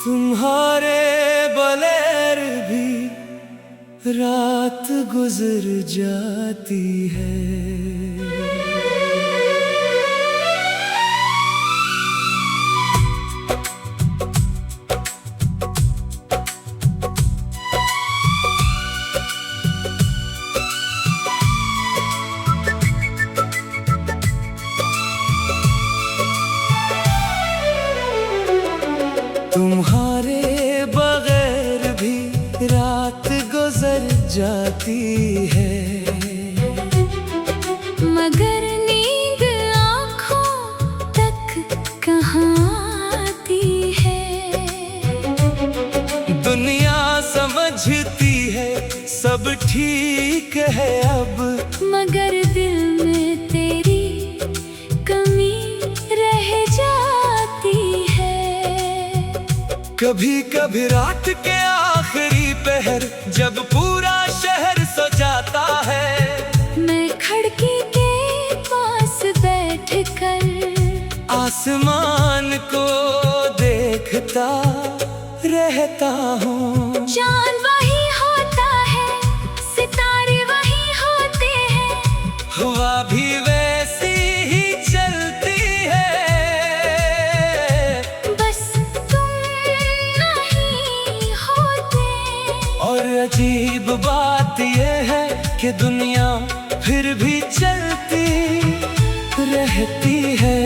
तुम्हारे बगैर भी रात गुजर जाती है। तुम्हारे बगैर भी रात गुजर जाती है, मगर नींद आँखों तक कहाँ आती है। दुनिया समझती है सब ठीक है अब, मगर दिल में तेरी कमी रह जाती है। कभी कभी रात के आखिरी पहर जब पूरा शहर सो जाता है, मैं खिड़की के पास बैठकर आसमान को देखता रहता हूँ। चाँद वही होता है, सितारे वही होते हैं, हवा भी वैसी ही चलती है, बस तुम नहीं होते। और अजीब बात यह है कि दुनिया फिर भी चलती रहती है।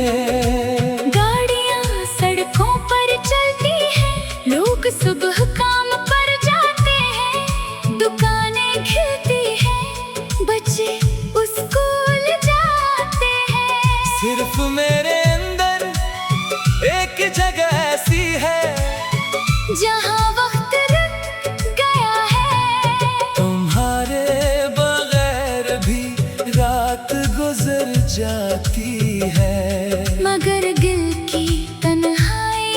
गाड़ियाँ सड़कों पर चलती हैं, लोग सुबह काम पर जाते हैं, दुकानें खिलती हैं, बच्चे स्कूल जाते हैं। सिर्फ मेरे अंदर एक जगह ऐसी है जहाँ वक्त रुक गया है। तुम्हारे बगैर भी रात गुजर जाती है, मगर दिल की तन्हाई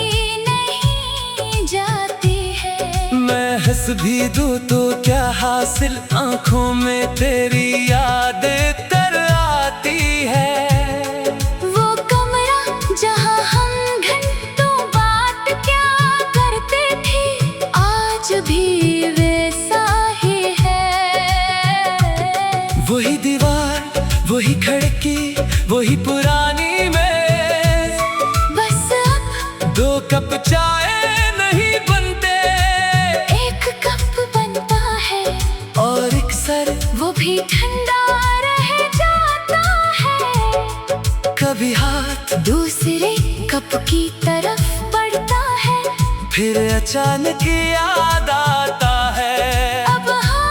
नहीं जाती है। मैं हंस भी दूँ तो क्या हासिल, आंखों में तेरी याद तर आती है। वो कमरा जहाँ हम घंटों बात क्या करते थे, आज भी वैसा ही है। वही दीवार, वही खिड़की, वही पुरानी मेज, बस अब दो कप चाय नहीं बनते, एक कप बनता है, और एक सर वो भी ठंडा रह जाता है। कभी हाथ दूसरे कप की तरफ बढ़ता है, फिर अचानक याद आता है। अब हाँ,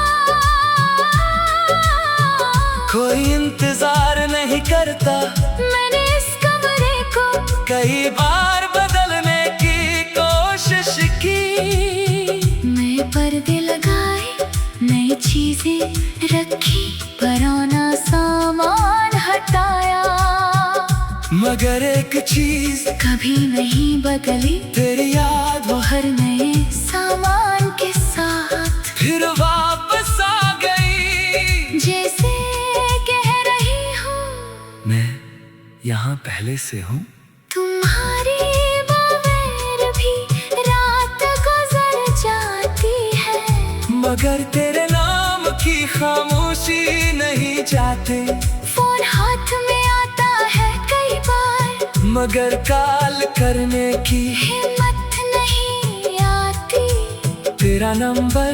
कोई इंतजार नहीं करता, मैंने इस कमरे को कई बार बदलने की कोशिश की। मैं पर्दे लगाए, नई चीजें रखी, पुराना सामान हटाया, मगर एक चीज कभी नहीं बदली, तेरी याद वो हर नए सामान के साथ फिर वापस आ गई। जैसे कह रही हूँ, मैं यहाँ पहले से हूँ। तुम्हारी बगैर भी रात गुजर जाती है, मगर तेरे नाम की खामोशी नहीं चाहते, फोन हाथ में आता है कई बार, मगर कॉल करने की हिम्मत नहीं आती। तेरा नंबर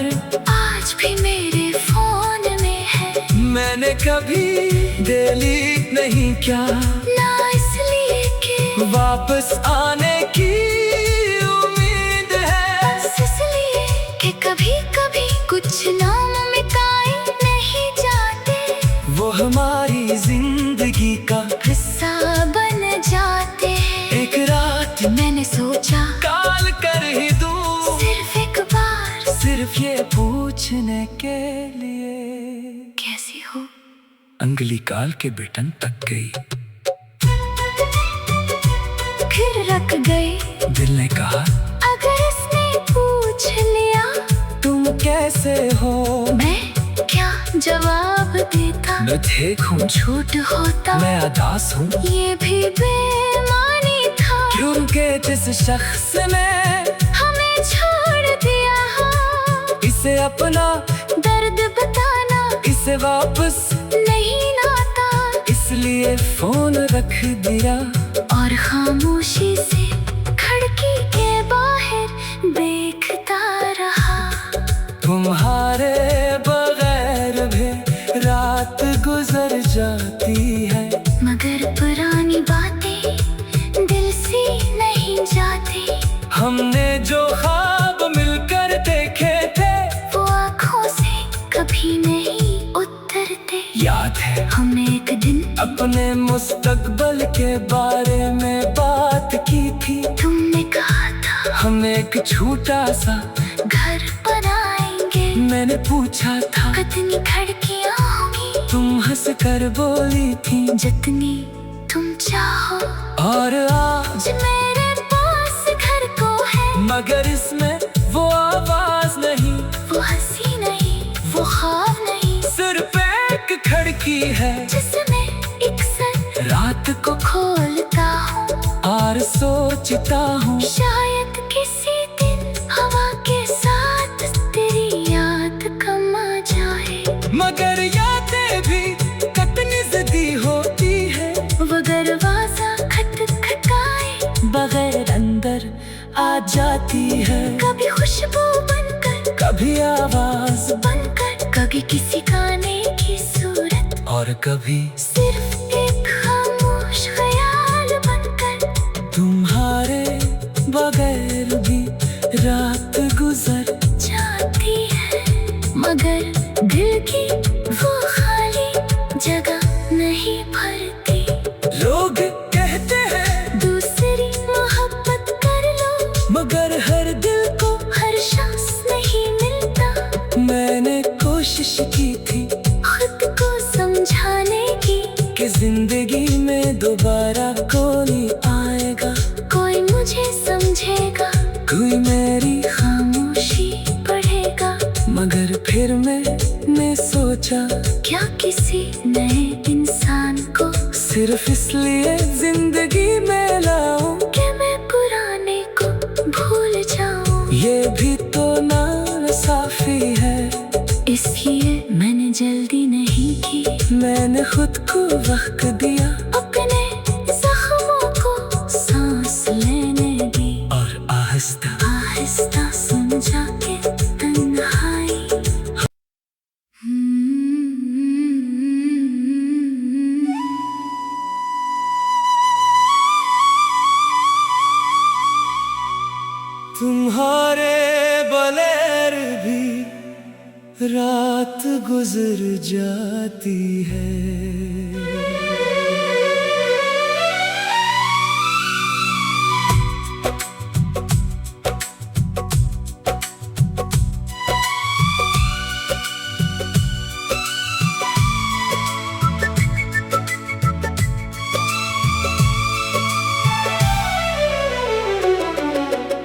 आज भी मेरे फोन में है, मैंने कभी डिलीट नहीं किया, ना इसलिए कि वापस आने की उम्मीद है, बस इसलिए कि कभी कभी कुछ नाम मिटाए नहीं जाते, वो हमारी जिंदगी का हिस्सा बन जाते हैं। एक रात मैंने सोचा कॉल कर ही दूं, सिर्फ एक बार, सिर्फ ये पूछने के लिए कैसी हो। अंगली काल के बटन तक गई, फिर रख गए। दिल ने कहा अगर इसने पूछ लिया तुम कैसे हो, मैं क्या जवाब देता, मैं देखूं झूठ होता, मैं अदास हूँ, ये भी बेईमानी था। क्योंकि जिस शख्स ने हमें छोड़ दिया हो, इसे अपना दर्द बताना इसे वापस नहीं आता, इसलिए फोन रख दिया और खामोशी से खिड़की के बाहर देखता रहा। तुम्हारे बगैर भी रात गुजर जाती है, मगर पुरानी बातें दिल से नहीं जाती। हमने जो ख्वाब मिलकर देखे थे, वो आँखों से कभी नहीं उतरते। याद है हमने एक दिन अपने मुस्तकबल के बारे में बात की थी। तुमने कहा था हम एक छोटा सा घर बनाएंगे। मैंने पूछा था कितनी खिड़कियाँ होंगी, तुम हंस कर बोली थी जितनी तुम चाहो। और आज मेरे पास घर को है, मगर इसमें वो आवाज नहीं, वो हंसी नहीं, वो ख्वाब नहीं, सिर्फ एक खिड़की है जिसमें एक सर रात को खोलता हूँ। और सोचता हूँ शायद किसी दिन हवा के साथ तेरी याद कम आ जाए। मगर यादें भी कितनी जिद्दी होती है, वो दरवाजा खटखटाए, बगैर अंदर आ जाती है। कभी खुशबू बनकर, कभी आवाज बनकर, कभी किसी गाने की सूरत, और कभी सिर्फ एक खामोश ख्याल बनकर। तुम्हारे बगैर भी रात गुजर जाती है, मगर दिल की वो खाली जगह नहीं भरती। लोग कहते हैं दूसरी मोहब्बत कर लो, मगर हर दिल को हर शख्स नहीं मिलता। मैंने कोशिश की थी खुद को समझाने की कि जिंदगी में दोबारा कोई आएगा, कोई मुझे समझेगा, कोई मेरी खामोशी पढ़ेगा। मगर फिर मैंने सोचा क्या किसी नए इंसान को सिर्फ इसलिए जिंदगी में लाऊं, कि मैं पुराने को भूल जाऊं। ये भी तो नाइंसाफी है। इसलिए मैंने जल्दी नहीं की, मैंने खुद को वक्त दिया अपने जख्मों को सांस लेने दी, और आहिस्ता आहिस्ता समझा के तन्हाई। तुम्हारे बगैर भी रात गुजर जाती है।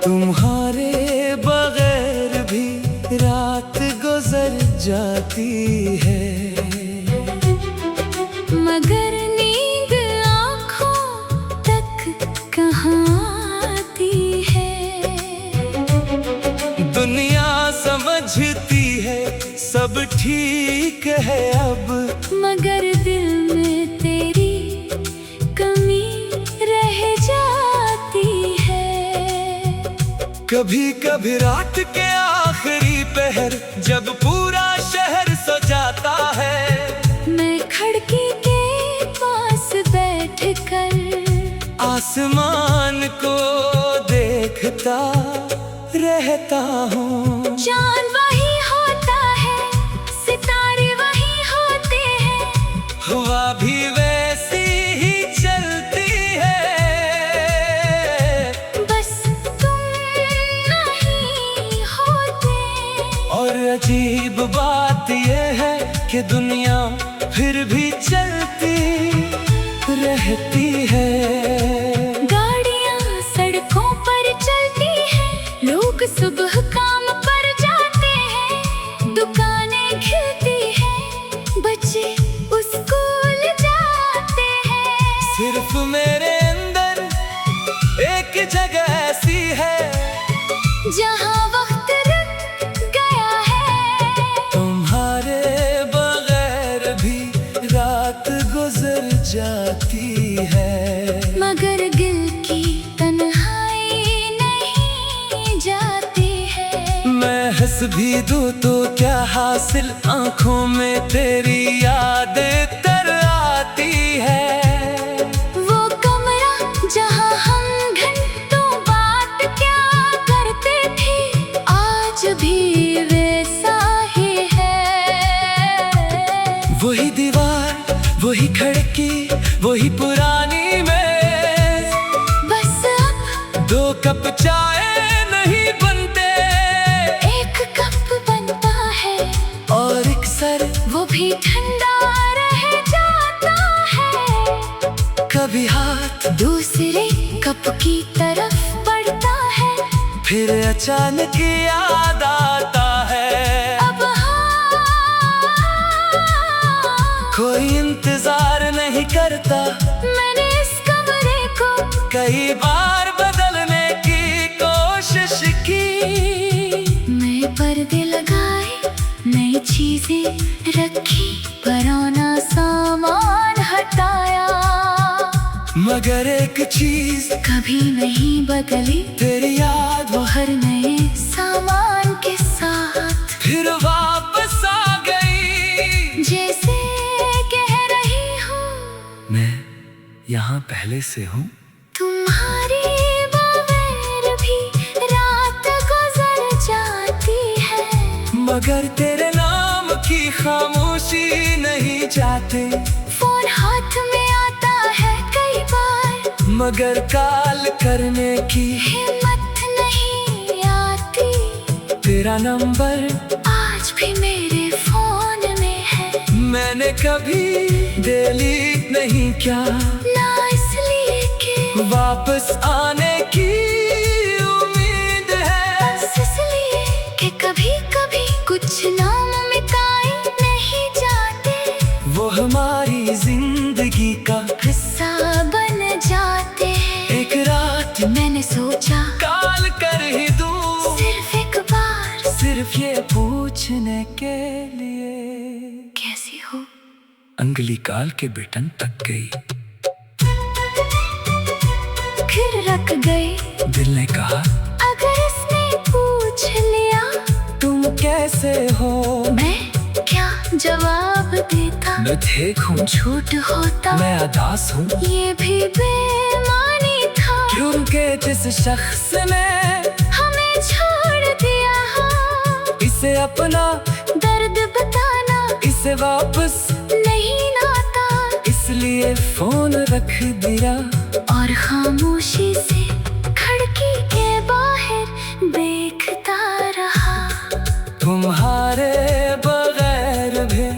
तुम्हारे बगैर भी रात गुजर जाती है, मगर नींद आँखों तक कहाँ आती है। दुनिया समझती है सब ठीक है अब, मगर दिल में तेरी कमी रह जाती है। कभी कभी रात के आखिरी पहर जब पूरा शहर सो जाता है, मैं खिड़की के पास बैठकर आसमान को देखता रहता हूँ। चांद वही होता है, सितारे वही होते हैं, हवा भी वैसी ही चलती है, बस तुम नहीं होते। और अजीब बात यह है कि दुनिया फिर भी चलती रहती है। गाड़ियाँ सड़कों पर चलती हैं, लोग सुबह काम पर जाते हैं, दुकानें खिलती हैं, हासिल आंखों में तेरी यादें तर आती है। वो कमरा जहाँ हम घंटों बात क्या करते थे, आज भी वैसा ही है। वही दीवार, वही खिड़की, वही पुरानी मेज, बस अब दो कप चाय नहीं बनते, एक कप बनता है और एक सर वो भी ठंडा रह जाता है। कभी हाथ दूसरे कप की तरफ बढ़ता है, फिर अचानक याद आता है। अब हाँ, कोई इंतजार नहीं करता, मैंने इस कमरे को कई बार बदलने की कोशिश की। नए पर्दे लगाए, नई चीजें रखी, पुराना सामान हटाया, मगर एक चीज कभी नहीं बदली, तेरी याद वो हर नए सामान के साथ फिर वापस आ गई। जैसे कह रही हूँ, मैं यहाँ पहले से हूँ, तुम्हारी बगैर भी रात गुजर जाती है। मगर तेरे नाम की खामोशी नहीं चाहते, फोन हाथ में आता है कई बार, मगर कॉल करने की हिम्मत नहीं आती। तेरा नंबर आज भी मेरे फोन में है, मैंने कभी डिलीट नहीं किया, ना इसलिए कि वापस आने की उम्मीद है, बस इसलिए कि कभी कभी कुछ नामुमकिन नहीं जाते, वो हमारी जिंदगी का हिस्सा बन जाते हैं। एक रात मैंने सोचा कॉल कर ही दूं, सिर्फ एक बार, सिर्फ ये पूछने के लिए कैसी हो। अंगली कॉल के बटन तक गई, फिर रख गए, दिल ने कहा अगर इसने पूछ लिया तुम कैसे हो, मैं क्या जवाब देता। मैं ठीक हूँ, झूठ होता, मैं उदास हूँ, ये भी बेईमानी था, क्योंकि जिस शख्स ने हमें छोड़ दिया हो, इसे अपना दर्द बताना इसे वापस नहीं आता, इसलिए फोन रख दिया और खामोशी से खिड़की के बाहर देखता रहा। तुम्हारे बगैर भी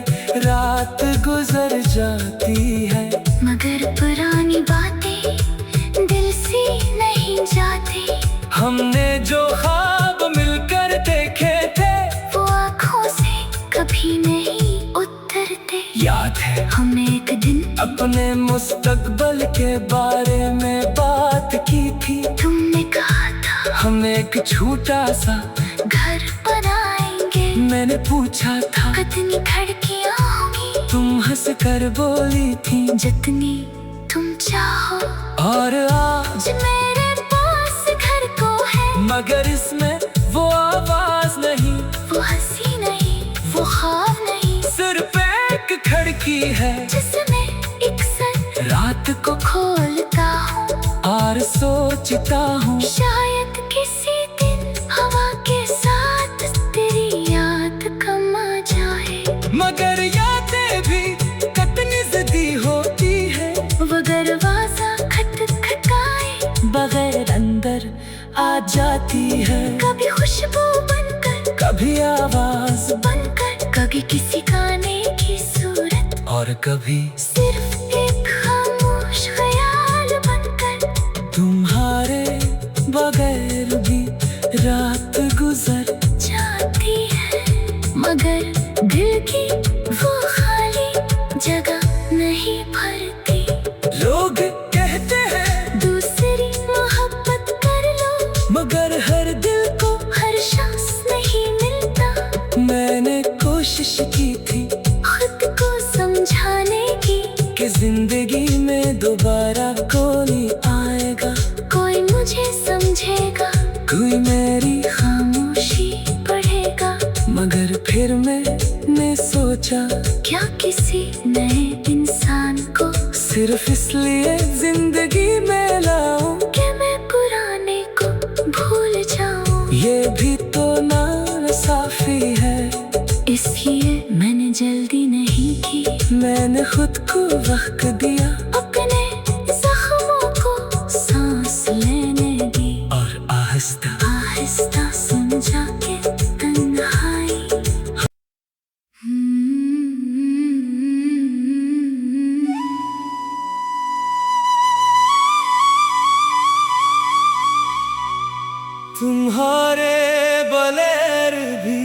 रात गुजर जाती है, मगर पुरानी बातें दिल से नहीं जाती, हमने जो ख्वाब मिलकर देखे थे वो आँखों से कभी नहीं उतरते। याद है हमने एक दिन अपने मुस्तकबल के बारे में बात की थी, तुमने कहा था हम एक छोटा सा घर बनाएंगे, मैंने पूछा था कितनी खिड़कियाँ होंगी, तुम हंस कर बोली थी जितनी तुम चाहो। और आज मेरे पास घर को है, मगर इसमें वो आवाज नहीं, वो हंसी नहीं, वो ख्वाब नहीं, सिर्फ एक खिड़की है जिसमें एक सर रात को खोलता हूँ। और सोचता हूँ शायद किसी दिन हवा के साथ तेरी याद कम आ जाए, मगर यादें भी कितनी जिद्दी होती है, वो दरवाजा खटखटाए, बगैर अंदर आ जाती है, कभी खुशबू बनकर, कभी आवाज बनकर, कभी किसी गाने की सूरत, और कभी सिर्फ एक खामोश ख्याल बनकर। तुम्हारे बगैर भी रात गुजर जाती है, मगर दिल की वो खाली जगह नहीं भरती। लोग कहते हैं दूसरी मोहब्बत कर लो, मगर हर दिल को हर शख्स नहीं मिलता। मैंने कोशिश की थी खुद को समझाने की कि जिंदगी में दोबारा कोई आएगा, कोई मुझे समझेगा, कोई मेरी खामोशी पढ़ेगा, मगर फिर मैंने सोचा क्या किसी नए इंसान को सिर्फ इसलिए जिंदगी में लाऊं कि मैं पुराने को भूल जाऊं। ये भी तो नाइंसाफी है, इसलिए मैंने जल्दी नहीं की, मैंने खुद को वक्त दिया, अपने जख्मों को सांस लेने दी और आहिस्ता आहिस्ता समझा के तन्हाई। तुम्हारे बगैर भी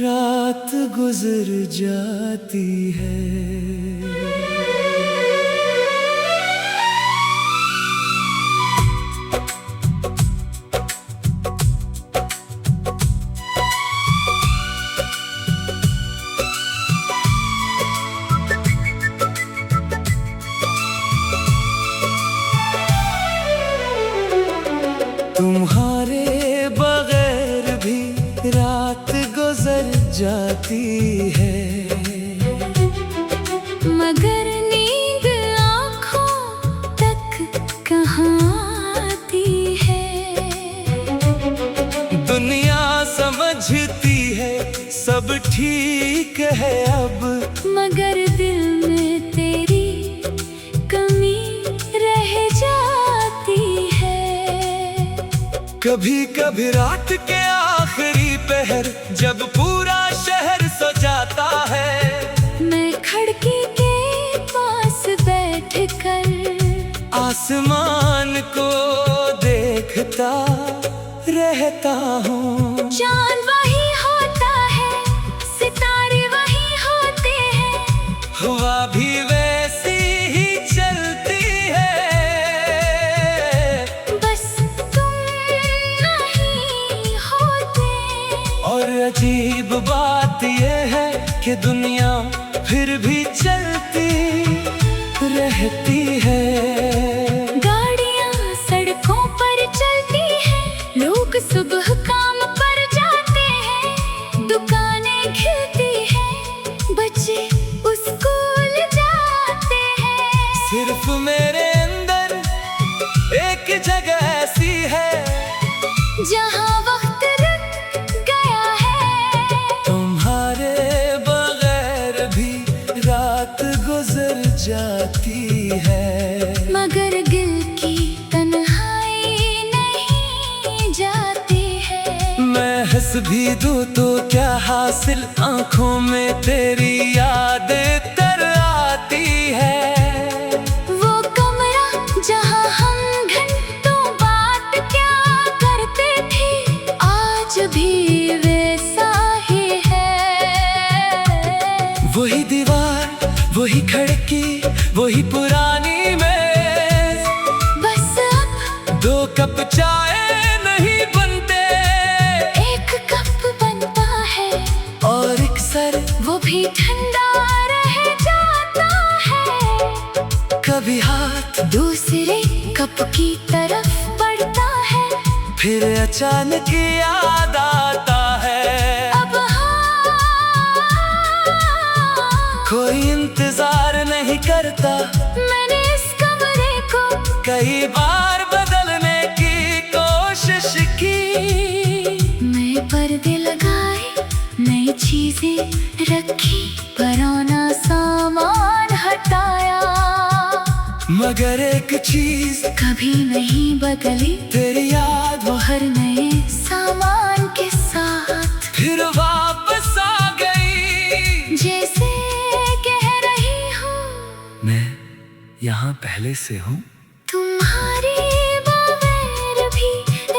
रात गुजर जाती है। तुम्हारे बगैर भी रात गुजर जाती है, मगर नींद आँखों तक कहाँ आती है। दुनिया समझती है सब ठीक है अब, मगर दिल में तेरी कमी रह जाती है। कभी कभी रात के आखिरी पहर जब पूरा शहर सो जाता है, मैं खिड़की के पास बैठकर आसमान को देखता रहता हूँ। चांद वही होता है, सितारे वही होते हैं, हवा भी वैसी ही चलती है, बस तुम नहीं होते। और अजीब बात यह है कि दुनिया फिर भी चलती रहती है। गाड़ियाँ सड़कों पर चलती हैं, लोग सुबह काम पर जाते हैं, दुकानें खिलती हैं, बच्चे स्कूल जाते हैं। सिर्फ मेरे अंदर एक जगह ऐसी है जहाँ वक्त रुक गया है। तुम्हारे बगैर भी रात गुजर जाती है, मगर दिल की तन्हाई नहीं जाती है। मैं हंस भी दूँ तो क्या हासिल, आंखों में तेरी यादें तर आती है। वो कमरा जहाँ हम घंटों बात क्या करते थे, आज भी वैसा ही है। वही दीवार, वही खिड़की, वही पुरानी मेज, बस अब दो कप चाय नहीं बनते, एक कप बनता है, और एक सर वो भी ठंडा रह जाता है। कभी हाथ दूसरे कप की तरफ बढ़ता है, फिर अचानक याद आता है। अब हाँ, कोई इंतजार नहीं करता, मैंने इस कमरे को कई बार बदलने की कोशिश की। नए पर्दे लगाए, नई चीजें रखी, पुराना सामान हटाया, मगर एक चीज कभी नहीं बदली, तेरी याद वो हर नए सामान के साथ फिर वापस आ गई। जैसे कह रही हूँ, मैं यहाँ पहले से हूँ, तुम्हारी बगैर भी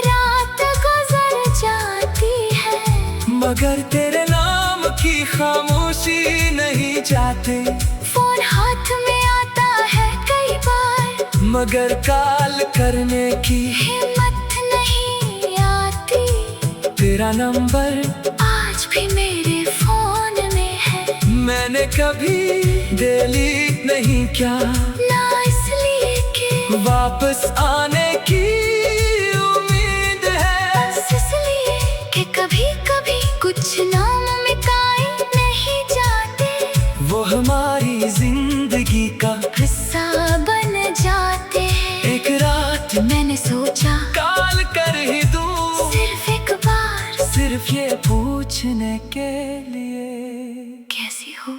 रात गुजर जाती है, मगर तेरे नाम की खामोशी नहीं जाती। फोन हाथ में आता है कई बार, मगर कॉल करने की हिम्मत नहीं आती। तेरा नंबर आज भी मेरे फोन में है, मैंने कभी डिलीट नहीं किया, ना इसलिए कि वापस आने की उम्मीद है, बस इसलिए कि कभी कभी कुछ नामुमकिन नहीं जाता। हमारी जिंदगी का हिस्सा बन जाते हैं। एक रात मैंने सोचा काल कर ही दूं, सिर्फ एक बार, सिर्फ ये पूछने के लिए कैसी हो।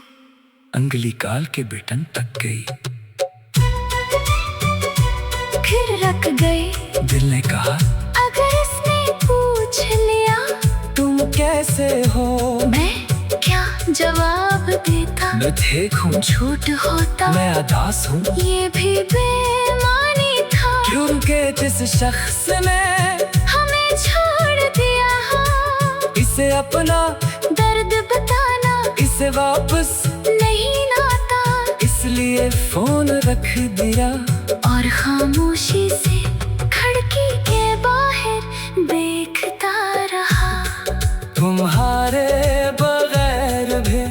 अंगुली काल के बेटन तक गई, फिर रख गई। दिल ने कहा अगर इसने पूछ लिया तुम कैसे हो, मैं क्या जवाब देता। मैं देखूं झूठ होता, मैं उदास हूँ, ये भी बेईमानी था। क्योंकि जिस शख्स ने हमें छोड़ दिया हो, इसे अपना दर्द बताना इसे वापस नहीं लाता। इसलिए फोन रख दिया और खामोशी से खिड़की के बाहर देखता रहा। तुम्हारे बगैर भी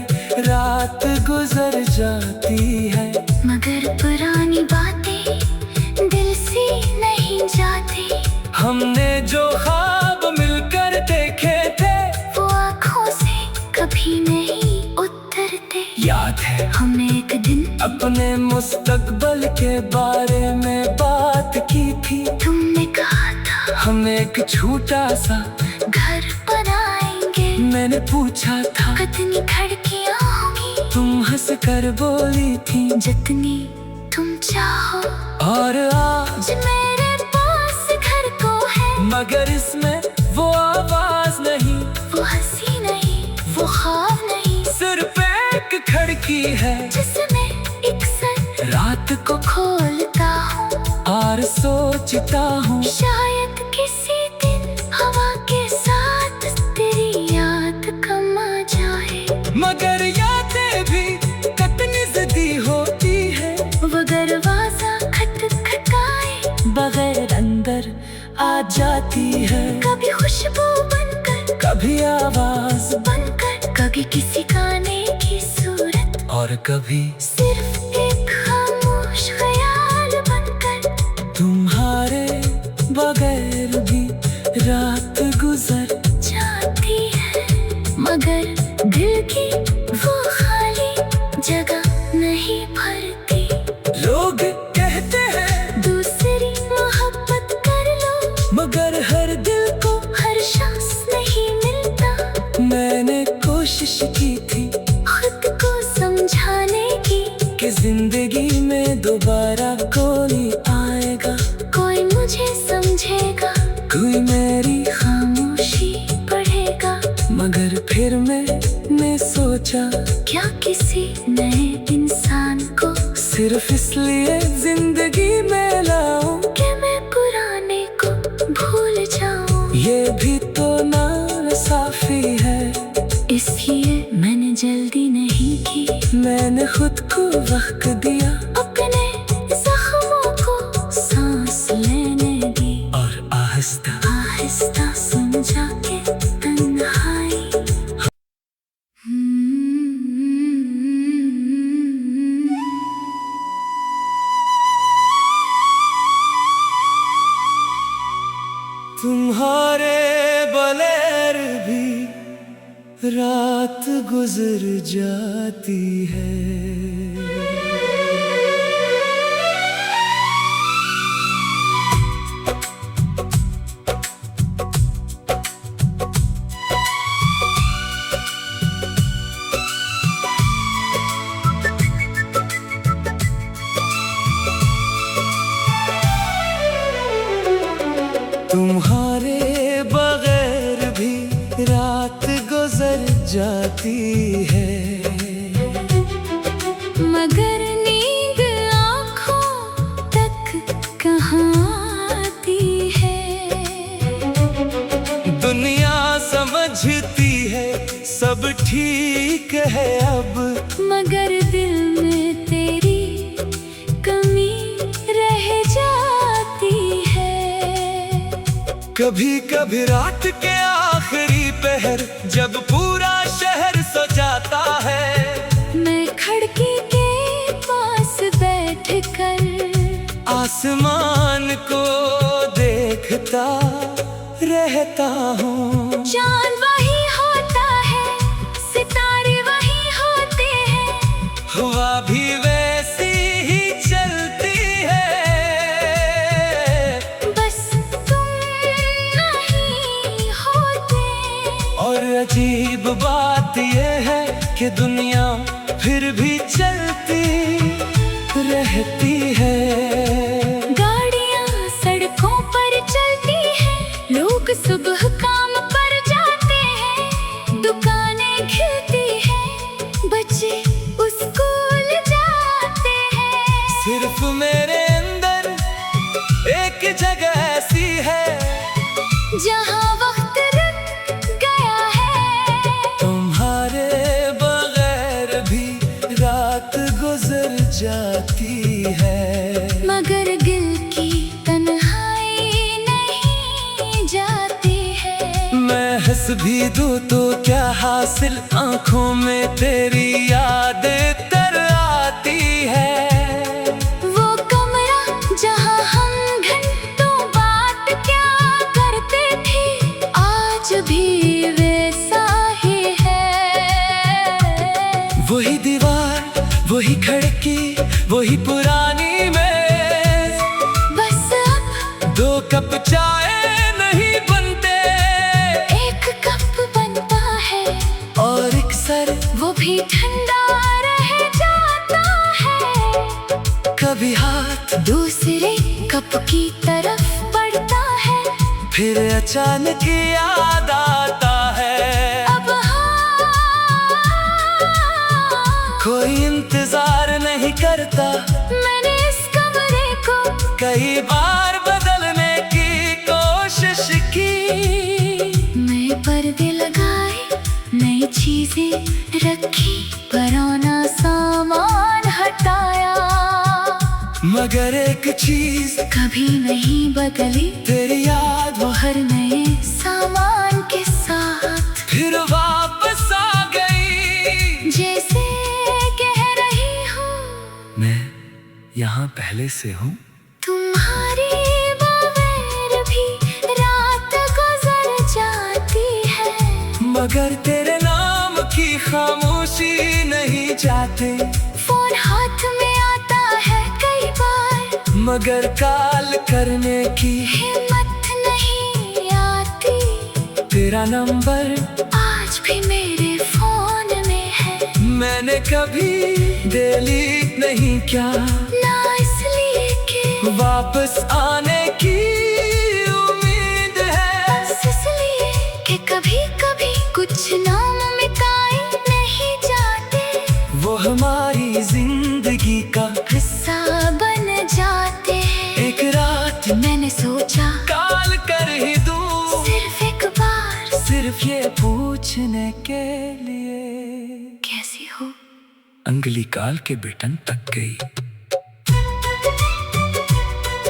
रात गुजर जाती है, मगर पुरानी बातें दिल से नहीं जाती। हमने जो ख्वाब मिलकर देखे थे वो आँखों से कभी नहीं उतरते। याद है हमने एक दिन अपने मुस्तकबल के बारे में बात की थी। तुमने कहा था हम एक छोटा सा घर बनाएंगे। मैंने पूछा था कितनी खिड़कियाँ होंगी, तुम हंस कर बोली थी जितनी तुम चाहो। और आज मेरे पास घर को है, मगर इसमें वो आवाज नहीं, वो हंसी नहीं, वो ख्वाब नहीं, सिर्फ एक खिड़की है जिसमें एक सर रात को खोलता हूँ। और सोचता हूँ शायद किसी दिन हवा के साथ तेरी याद कम आ जाए। मगर यादें भी कितनी जिद्दी होती है, वो दरवाजा खटखटाए बगैर अंदर आ जाती है। कभी खुशबू बनकर, कभी आवाज बनकर, कभी किसी गाने की सूरत, और कभी सिर्फ एक खामोश ख्याल बनकर। तुम्हारे बगैर भी रात गुजर जाती है, मगर दिल की वो खाली जगह नहीं भरती। लोग कहते हैं दूसरी मोहब्बत कर लो, मगर हर दिल को हर शख्स नहीं मिलता। मैंने कोशिश की थी खुद को समझाने की कि जिंदगी में दोबारा कोई आएगा, कोई मुझे समझेगा, कोई मेरी खामोशी पढ़ेगा। मगर फिर मैंने सोचा क्या किसी नए इंसान को सिर्फ इसलिए जिंदगी में लाऊं, कि मैं पुराने को भूल जाऊं। ये भी तो नाइंसाफी है। इसलिए मैंने जल्दी नहीं की, मैंने खुद को वक्त दिया, अपने जख्मों को सांस लेने दी, और आहिस्ता आहिस्ता समझा के तन्हाई। तुम्हारे बगैर भी रात गुजर जाती है। तुम्हारे बगैर भी रात गुजर जाती है, मगर नींद आँखों तक कहाँ आती है। दुनिया समझती है सब ठीक है अब, मगर दिल में तेरी कमी रह जाती है। कभी कभी रात के आखिरी पहर जब पूरा शहर सो जाता है, मैं खिड़की के पास बैठकर आसमान को देखता रहता हूँ। चांद वही होता है, सितारे वही होते हैं, कि दुनिया फिर भी चलती रहती है। गाड़ियाँ सड़कों पर चलती हैं, लोग सुबह काम पर जाते हैं, दुकानें खिलती हैं, बच्चे स्कूल जाते हैं। सिर्फ मेरे अंदर एक जगह ऐसी है जहाँ वक्त रुक गया है। तुम्हारे बगैर भी रात गुजर जाती है, मगर दिल की तन्हाई नहीं जाती है। मैं हंस भी दूँ तो क्या हासिल, आंखों में तेरी यादें तर आती है। वो कमरा जहाँ हम घंटों बात क्या करते थे, आज भी वैसा ही है। वही दीवार, वही खिड़की, वही पुरानी मेज, बस अब दो कप चाय नहीं बनते, एक कप बनता है, और एक सर वो भी ठंडा रह जाता है। कभी हाथ दूसरे कप की तरफ बढ़ता है, फिर अचानक याद आता है। अब हाँ, कोई इंतजार नहीं करता, मैंने इस कमरे को कई बार बदलने की कोशिश की। नए पर्दे लगाए, नई चीजें रखी, पुराना सामान हटाया, मगर एक चीज कभी नहीं बदली, तेरी याद वो हर नए सामान के साथ फिर वापस आ गई। जैसे कह रही हूँ, मैं यहाँ पहले से हूँ, तुम्हारी बगैर भी रात गुजर जाती है, मगर तेरे नाम की खामोशी नहीं जाते। फोन हाथ में आता है कई बार, मगर कॉल करने की हिम्मत नहीं आती। तेरा नंबर आज भी मेरे फोन में है, मैंने कभी डिलीट नहीं किया, ना इसलिए कि वापस आने की उम्मीद है, बस इसलिए कि कभी कभी कुछ नाम मिटाए नहीं जाते, वो हमारी जिंदगी का हिस्सा बन जाते हैं। एक रात मैंने सोचा कॉल कर ही दूं, सिर्फ एक बार, सिर्फ ये पूछने के लिए। कैसी हो? अंगली काल के बटन तक गई,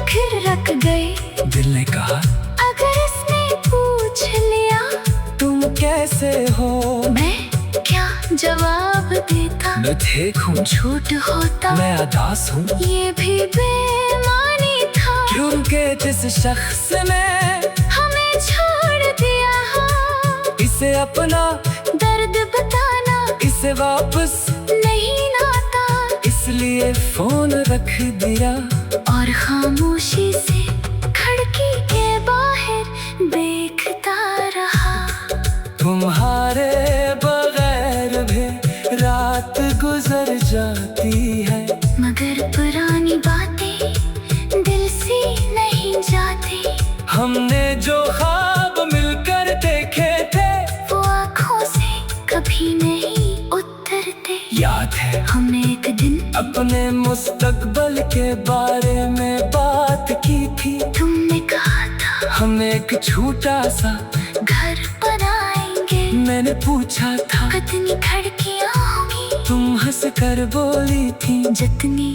फिर रख गए, दिल ने कहा अगर इसने पूछ लिया तुम कैसे हो, मैं क्या जवाब देता? मैं देखूं झूठ होता, मैं उदास हूँ, ये भी बेमानी था, क्योंकि जिस शख्स ने हमें छोड़ दिया हो, इसे अपना दर्द बताना इसे वापस नहीं नाता, इसलिए फोन रख दिया, और खामोशी से खिड़की के बाहर देखता रहा। तुम्हारे बगैर भी रात गुजर जाती है, मगर पुरानी बातें दिल से नहीं जाती, हमने जो ख्वाब मिलकर देखे थे, वो आँखों से कभी नहीं उतरते। याद है हमने एक दिन अपने मुस्तकबल के बारे में बात की थी, तुमने कहा था हम एक छोटा सा घर बनाएंगे, मैंने पूछा था कितनी खिड़कियाँ होंगी, तुम हंस कर बोली थी जितनी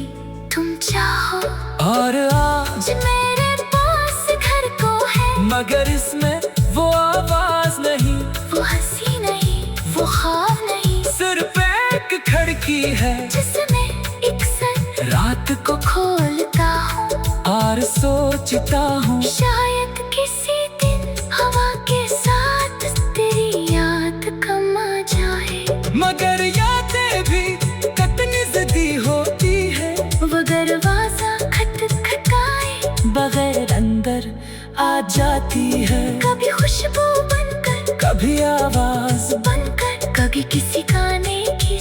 तुम चाहो, और आज मेरे पास घर को है, मगर इसमें वो आवाज नहीं, वो हंसी नहीं, वो ख्वाब नहीं, सिर्फ एक खिड़की है जिसमें एक सर रात को खोलता हूँ, और सोचता हूँ शायद किसी दिन हवा के साथ तेरी याद कम आ जाए, मगर यादें भी कितनी जिद्दी होती है, वो दरवाजा खटखटाए, बगैर अंदर आ जाती है, कभी खुशबू बनकर, कभी आवाज बनकर, कभी किसी गाने की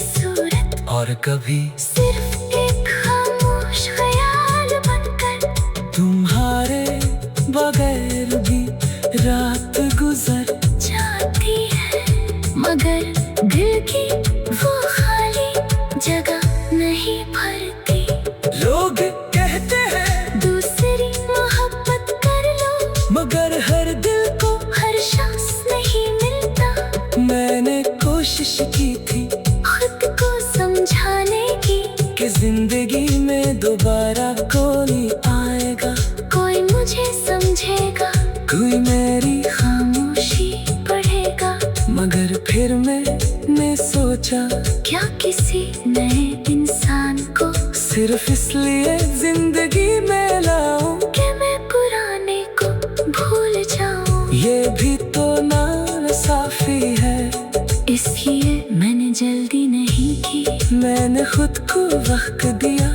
और कभी सिर्फ एक खामोश ख्याल बनकर तुम्हारे बगैर भी रात गुजर जाती है, मगर दिल की वो खाली जगह नहीं भरती। लोग कहते हैं दूसरी मोहब्बत कर लो, मगर हर दिल को हर शख्स नहीं मिलता। मैंने कोशिश की थी खुद को समझाने की कि जिंदगी में दोबारा कोई आएगा, कोई मुझे समझेगा, कोई मेरी खामोशी पढ़ेगा। मगर फिर मैंने सोचा क्या किसी नए इंसान को सिर्फ इसलिए जिंदगी में लाऊं कि मैं पुराने को भूल जाऊं। ये भी तो नाइंसाफी है, इसलिए मैंने जल्दी नहीं की, मैंने खुद को वक्त दिया